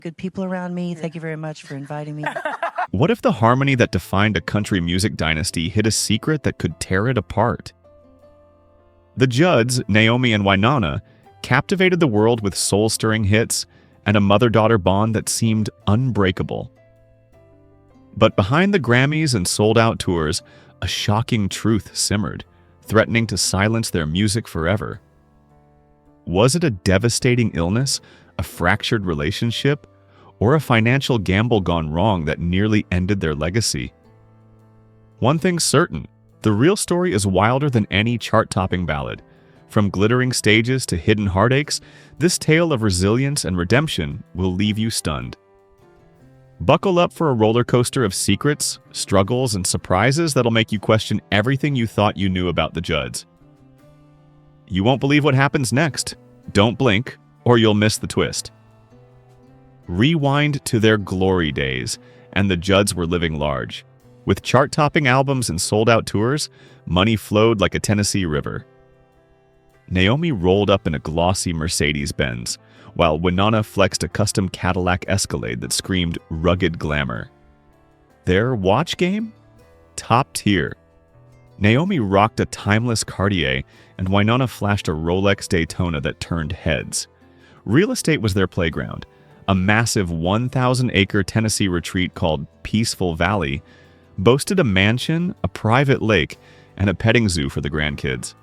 good people around me. Thank you very much for inviting me. What if the harmony that defined a country music dynasty hid a secret that could tear it apart? The Judds, Naomi and Wynonna, captivated the world with soul-stirring hits and a mother-daughter bond that seemed unbreakable. But behind the Grammys and sold-out tours, a shocking truth simmered, threatening to silence their music forever. Was it a devastating illness, a fractured relationship, or a financial gamble gone wrong that nearly ended their legacy? One thing's certain, the real story is wilder than any chart-topping ballad. From glittering stages to hidden heartaches, this tale of resilience and redemption will leave you stunned. Buckle up for a roller coaster of secrets, struggles, and surprises that'll make you question everything you thought you knew about the Judds. You won't believe what happens next. Don't blink, or you'll miss the twist. Rewind to their glory days, and the Judds were living large. With chart-topping albums and sold-out tours, money flowed like a Tennessee river. Naomi rolled up in a glossy Mercedes-Benz, while Wynonna flexed a custom Cadillac Escalade that screamed rugged glamour. Their watch game? Top tier. Naomi rocked a timeless Cartier, and Wynonna flashed a Rolex Daytona that turned heads. Real estate was their playground. A massive 1,000-acre Tennessee retreat called Peaceful Valley boasted a mansion, a private lake, and a petting zoo for the grandkids.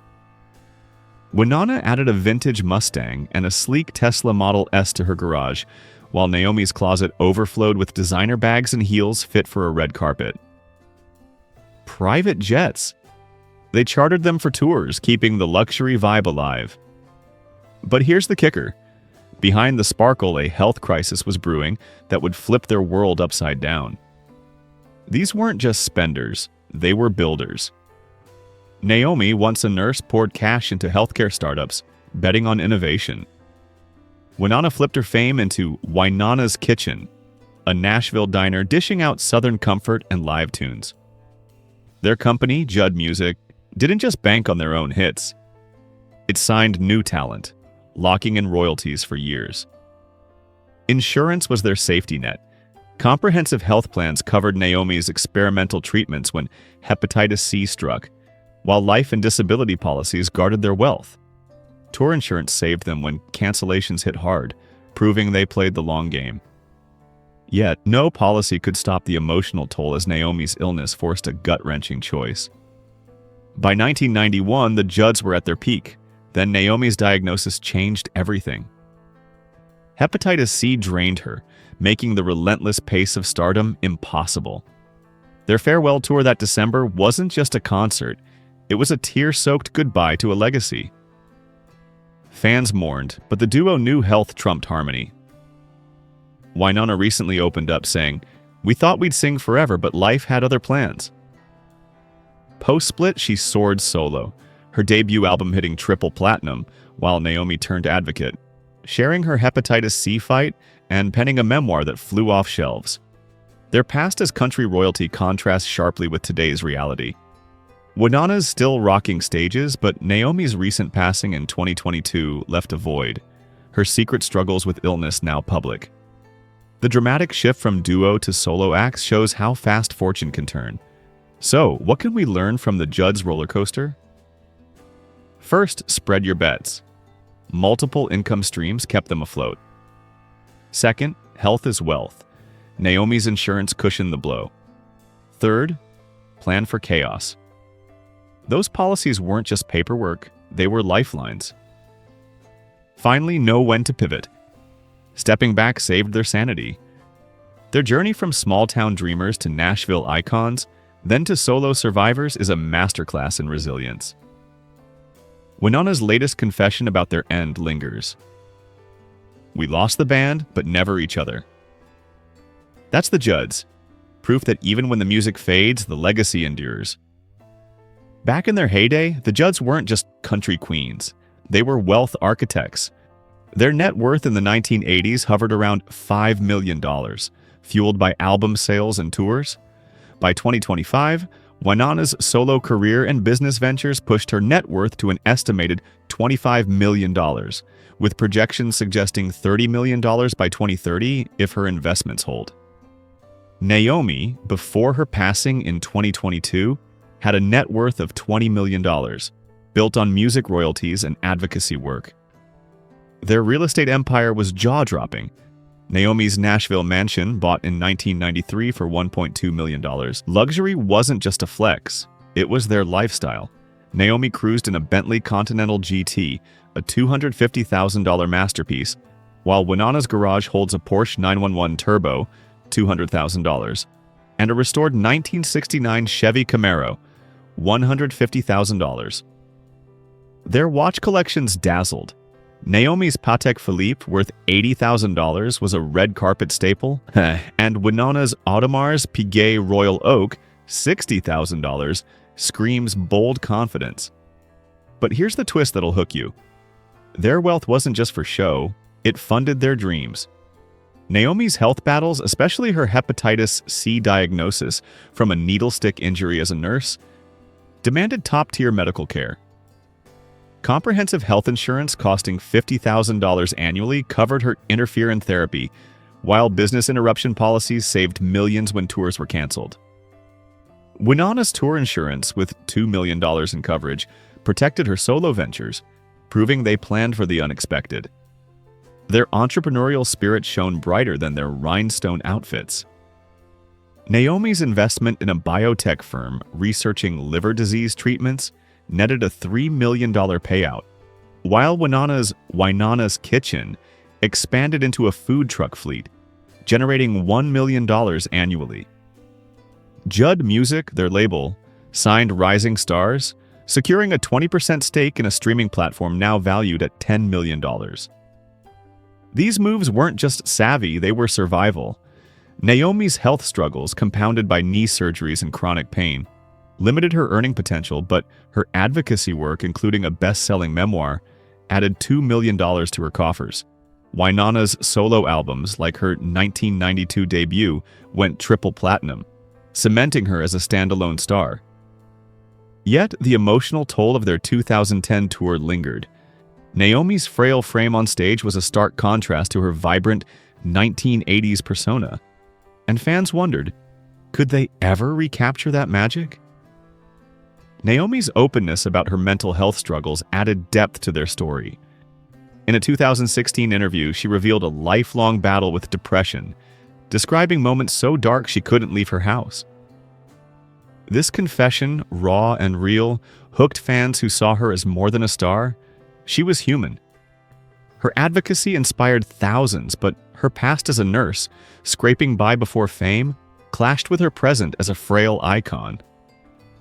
Wynonna added a vintage Mustang and a sleek Tesla Model S to her garage, while Naomi's closet overflowed with designer bags and heels fit for a red carpet. Private jets. They chartered them for tours, keeping the luxury vibe alive. But here's the kicker. Behind the sparkle, a health crisis was brewing that would flip their world upside down. These weren't just spenders, they were builders. Naomi, once a nurse, poured cash into healthcare startups, betting on innovation. Wynonna flipped her fame into Wynonna's Kitchen, a Nashville diner dishing out Southern comfort and live tunes. Their company, Judd Music, didn't just bank on their own hits. It signed new talent, locking in royalties for years. Insurance was their safety net. Comprehensive health plans covered Naomi's experimental treatments when hepatitis C struck, while life and disability policies guarded their wealth. Tour insurance saved them when cancellations hit hard, proving they played the long game. Yet, no policy could stop the emotional toll as Naomi's illness forced a gut-wrenching choice. By 1991, the Judds were at their peak. Then Naomi's diagnosis changed everything. Hepatitis C drained her, making the relentless pace of stardom impossible. Their farewell tour that December wasn't just a concert, it was a tear-soaked goodbye to a legacy. Fans mourned, but the duo knew health trumped harmony. Wynonna recently opened up saying, "We thought we'd sing forever, but life had other plans." Post-split, she soared solo, her debut album hitting triple platinum, while Naomi turned advocate, sharing her hepatitis C fight and penning a memoir that flew off shelves. Their past as country royalty contrasts sharply with today's reality. Wynonna's still rocking stages, but Naomi's recent passing in 2022 left a void, her secret struggles with illness now public. The dramatic shift from duo to solo acts shows how fast fortune can turn. So, what can we learn from the Judds roller coaster? First, spread your bets. Multiple income streams kept them afloat. Second, health is wealth. Naomi's insurance cushioned the blow. Third, plan for chaos. Those policies weren't just paperwork, they were lifelines. Finally, know when to pivot. Stepping back saved their sanity. Their journey from small-town dreamers to Nashville icons, then to solo survivors, is a masterclass in resilience. Wynonna's latest confession about their end lingers. "We lost the band, but never each other." That's the Judds, proof that even when the music fades, the legacy endures. Back in their heyday, the Judds weren't just country queens. They were wealth architects. Their net worth in the 1980s hovered around $5 million, fueled by album sales and tours. By 2025, Wynonna's solo career and business ventures pushed her net worth to an estimated $25 million, with projections suggesting $30 million by 2030 if her investments hold. Naomi, before her passing in 2022, had a net worth of $20 million, built on music royalties and advocacy work. Their real estate empire was jaw-dropping. Naomi's Nashville mansion, bought in 1993 for $1.2 million. Luxury wasn't just a flex, it was their lifestyle. Naomi cruised in a Bentley Continental GT, a $250,000 masterpiece, while Wynonna's garage holds a Porsche 911 Turbo, $200,000, and a restored 1969 Chevy Camaro, $150,000. Their watch collections dazzled. Naomi's Patek Philippe, worth $80,000, was a red carpet staple, and Wynonna's Audemars Piguet Royal Oak, $60,000, screams bold confidence. But here's the twist that'll hook you. Their wealth wasn't just for show, it funded their dreams. Naomi's health battles, especially her hepatitis C diagnosis from a needle stick injury as a nurse, demanded top-tier medical care. Comprehensive health insurance costing $50,000 annually covered her interferon therapy, while business interruption policies saved millions when tours were canceled. Wynonna's tour insurance, with $2 million in coverage, protected her solo ventures, proving they planned for the unexpected. Their entrepreneurial spirit shone brighter than their rhinestone outfits. Naomi's investment in a biotech firm researching liver disease treatments netted a $3 million payout, while Wynonna's Kitchen expanded into a food truck fleet, generating $1 million annually. Judd Music, their label, signed rising stars, securing a 20% stake in a streaming platform now valued at $10 million. These moves weren't just savvy, they were survival. Naomi's health struggles, compounded by knee surgeries and chronic pain, limited her earning potential, but her advocacy work, including a best-selling memoir, added $2 million to her coffers. Wynonna's solo albums, like her 1992 debut, went triple platinum, cementing her as a standalone star. Yet, the emotional toll of their 2010 tour lingered. Naomi's frail frame on stage was a stark contrast to her vibrant 1980s persona, and fans wondered, could they ever recapture that magic? Naomi's openness about her mental health struggles added depth to their story. In a 2016 interview, she revealed a lifelong battle with depression, describing moments so dark she couldn't leave her house. This confession, raw and real, hooked fans who saw her as more than a star. She was human. Her advocacy inspired thousands, but her past as a nurse, scraping by before fame, clashed with her present as a frail icon.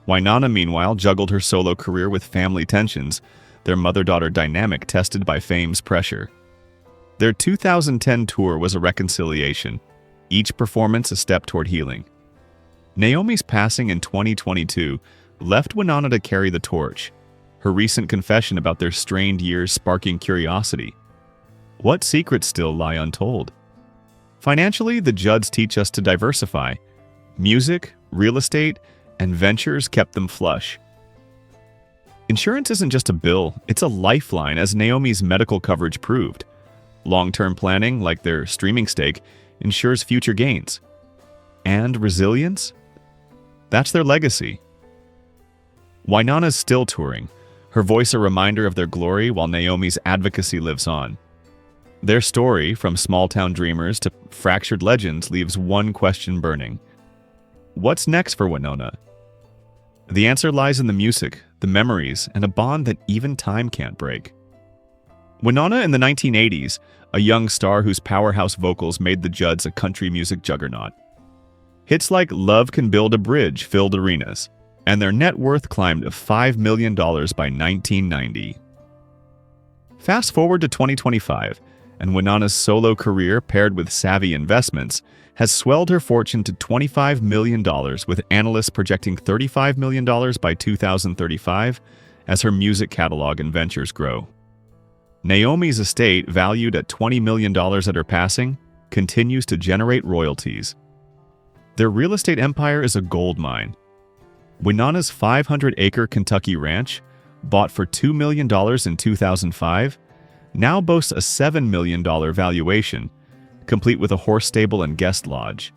Wynonna, meanwhile, juggled her solo career with family tensions, their mother-daughter dynamic tested by fame's pressure. Their 2010 tour was a reconciliation, each performance a step toward healing. Naomi's passing in 2022 left Wynonna to carry the torch, her recent confession about their strained years sparking curiosity. What secrets still lie untold? Financially, the Judds teach us to diversify. Music, real estate, and ventures kept them flush. Insurance isn't just a bill, it's a lifeline, as Naomi's medical coverage proved. Long-term planning, like their streaming stake, ensures future gains. And resilience? That's their legacy. Wynonna's still touring, her voice a reminder of their glory while Naomi's advocacy lives on. Their story, from small-town dreamers to fractured legends, leaves one question burning. What's next for Wynonna? The answer lies in the music, the memories, and a bond that even time can't break. Wynonna in the 1980s, a young star whose powerhouse vocals made the Judds a country music juggernaut. Hits like Love Can Build a Bridge filled arenas, and their net worth climbed to $5 million by 1990. Fast forward to 2025, and Wynonna's solo career, paired with savvy investments, has swelled her fortune to $25 million, with analysts projecting $35 million by 2035 as her music catalog and ventures grow. Naomi's estate, valued at $20 million at her passing, continues to generate royalties. Their real estate empire is a gold mine. Wynonna's 500-acre Kentucky ranch, bought for $2 million in 2005, now boasts a $7 million valuation, complete with a horse stable and guest lodge.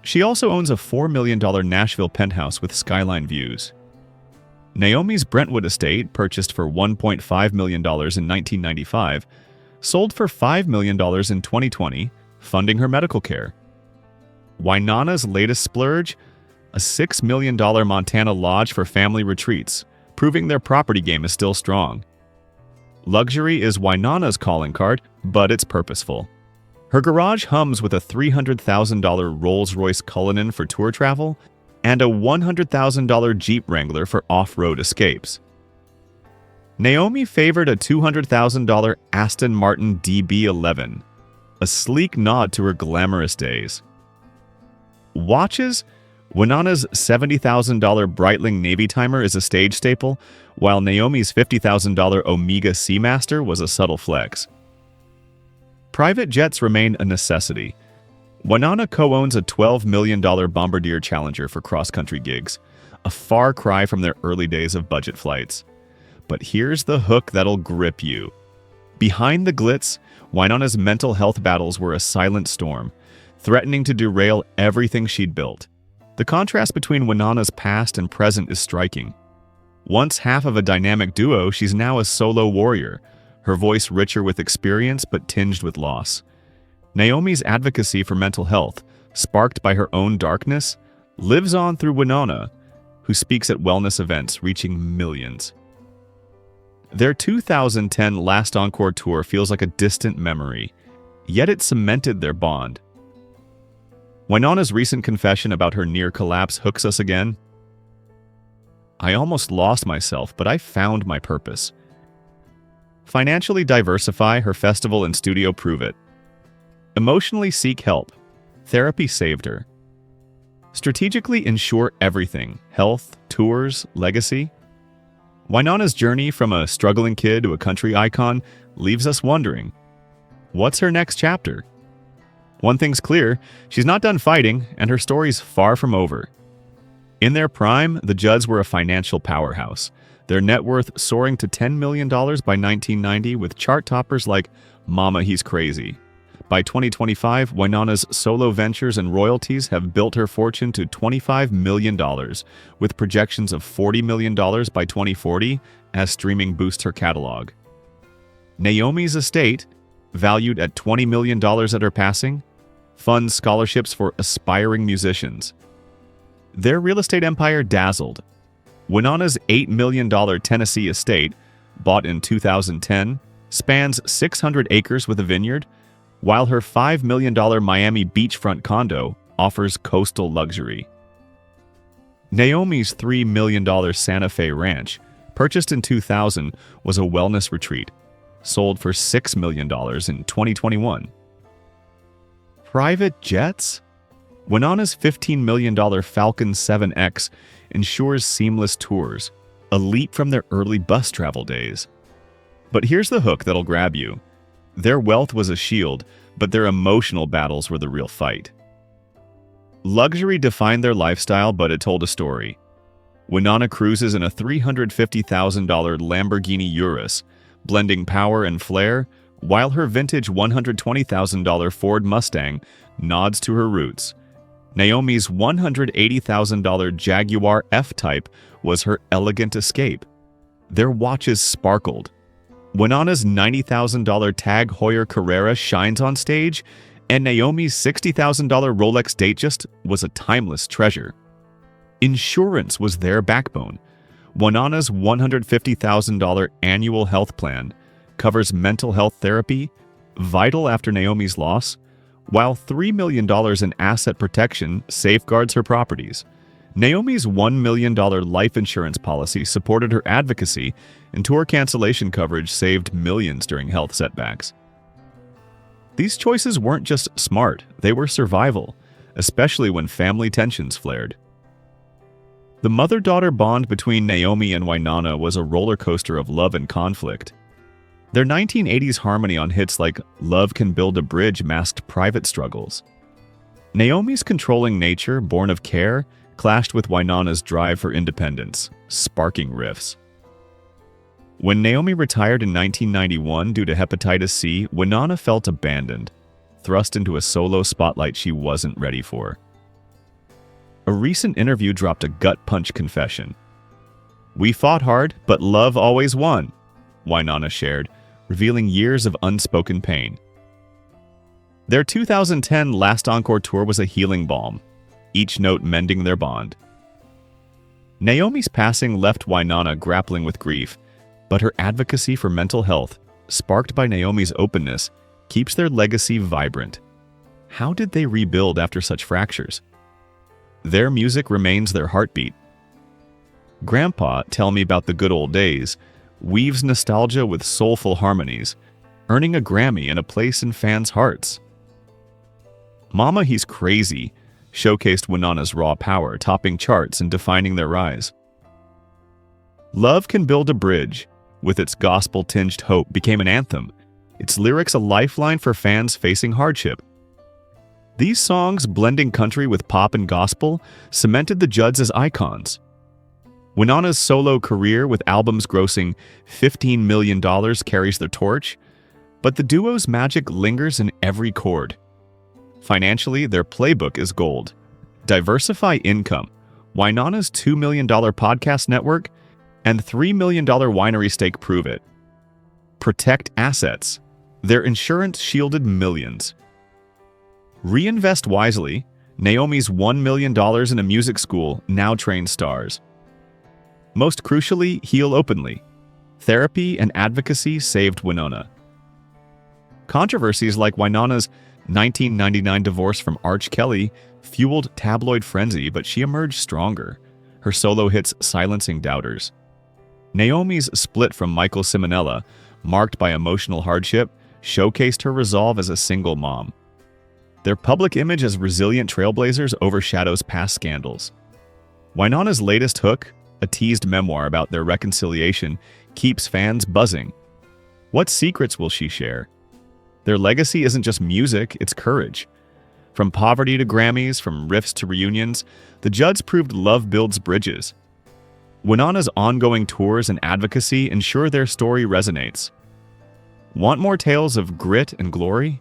She also owns a $4 million Nashville penthouse with skyline views. Naomi's Brentwood estate, purchased for $1.5 million in 1995, sold for $5 million in 2020, funding her medical care. Wynonna's latest splurge? A $6 million Montana lodge for family retreats, proving their property game is still strong. Luxury is Wynonna's calling card, but it's purposeful. Her garage hums with a $300,000 Rolls-Royce Cullinan for tour travel and a $100,000 Jeep Wrangler for off-road escapes. Naomi favored a $200,000 Aston Martin DB11, a sleek nod to her glamorous days. Watches? Wynonna's $70,000 Breitling Navy Timer is a stage staple, while Naomi's $50,000 Omega Seamaster was a subtle flex. Private jets remain a necessity. Wynonna co-owns a $12 million Bombardier Challenger for cross-country gigs, a far cry from their early days of budget flights. But here's the hook that'll grip you. Behind the glitz, Wynonna's mental health battles were a silent storm, threatening to derail everything she'd built. The contrast between Wynonna's past and present is striking. Once half of a dynamic duo, she's now a solo warrior, her voice richer with experience but tinged with loss. Naomi's advocacy for mental health, sparked by her own darkness, lives on through Wynonna, who speaks at wellness events reaching millions. Their 2010 Last Encore tour feels like a distant memory, yet it cemented their bond. Wynonna's recent confession about her near collapse hooks us again. I almost lost myself, but I found my purpose. Financially diversify, her festival and studio prove it. Emotionally seek help. Therapy saved her. Strategically ensure everything: health, tours, legacy. Wynonna's journey from a struggling kid to a country icon leaves us wondering, what's her next chapter? One thing's clear, she's not done fighting, and her story's far from over. In their prime, the Judds were a financial powerhouse, their net worth soaring to $10 million by 1990 with chart toppers like Mama He's Crazy. By 2025, Wynonna's solo ventures and royalties have built her fortune to $25 million, with projections of $40 million by 2040 as streaming boosts her catalog. Naomi's estate, valued at $20 million at her passing, funds scholarships for aspiring musicians. Their real estate empire dazzled. Wynonna's $8 million Tennessee estate, bought in 2010, spans 600 acres with a vineyard, while her $5 million Miami beachfront condo offers coastal luxury. Naomi's $3 million Santa Fe ranch, purchased in 2000, was a wellness retreat, sold for $6 million in 2021. Private jets? Wynonna's $15 million Falcon 7X ensures seamless tours, a leap from their early bus travel days. But here's the hook that'll grab you. Their wealth was a shield, but their emotional battles were the real fight. Luxury defined their lifestyle, but it told a story. Wynonna cruises in a $350,000 Lamborghini Urus, blending power and flair, while her vintage $120,000 Ford Mustang nods to her roots. Naomi's $180,000 Jaguar F-Type was her elegant escape. Their watches sparkled. Wynonna's $90,000 Tag Heuer Carrera shines on stage, and Naomi's $60,000 Rolex Datejust was a timeless treasure. Insurance was their backbone. Wynonna's $150,000 annual health plan covers mental health therapy, vital after Naomi's loss, while $3 million in asset protection safeguards her properties. Naomi's $1 million life insurance policy supported her advocacy, and tour cancellation coverage saved millions during health setbacks. These choices weren't just smart, they were survival, especially when family tensions flared. The mother-daughter bond between Naomi and Wynonna was a roller coaster of love and conflict. Their 1980s harmony on hits like Love Can Build a Bridge masked private struggles. Naomi's controlling nature, born of care, clashed with Wynonna's drive for independence, sparking rifts. When Naomi retired in 1991 due to hepatitis C, Wynonna felt abandoned, thrust into a solo spotlight she wasn't ready for. A recent interview dropped a gut-punch confession. "We fought hard, but love always won," Wynonna shared, revealing years of unspoken pain. Their 2010 Last Encore tour was a healing balm, each note mending their bond. Naomi's passing left Wynonna grappling with grief, but her advocacy for mental health, sparked by Naomi's openness, keeps their legacy vibrant. How did they rebuild after such fractures? Their music remains their heartbeat. Grandpa, Tell Me About the Good Old Days, weaves nostalgia with soulful harmonies, earning a Grammy and a place in fans' hearts. Mama, He's Crazy showcased Wynonna's raw power, topping charts and defining their rise. Love Can Build a Bridge, with its gospel-tinged hope, became an anthem, its lyrics a lifeline for fans facing hardship. These songs, blending country with pop and gospel, cemented the Judds as icons. Wynonna's solo career, with albums grossing $15 million, carries their torch, but the duo's magic lingers in every chord. Financially, their playbook is gold. Diversify income, Wynonna's $2 million podcast network, and $3 million winery stake prove it. Protect assets, their insurance shielded millions. Reinvest wisely, Naomi's $1 million in a music school now trains stars. Most crucially, heal openly. Therapy and advocacy saved Wynonna. Controversies like Wynonna's 1999 divorce from Arch Kelly fueled tabloid frenzy, but she emerged stronger, her solo hits silencing doubters. Naomi's split from Michael Simonella, marked by emotional hardship, showcased her resolve as a single mom. Their public image as resilient trailblazers overshadows past scandals. Wynonna's latest hook, a teased memoir about their reconciliation, keeps fans buzzing. What secrets will she share? Their legacy isn't just music, it's courage. From poverty to Grammys, from riffs to reunions, the Judds proved love builds bridges. Wynonna's ongoing tours and advocacy ensure their story resonates. Want more tales of grit and glory?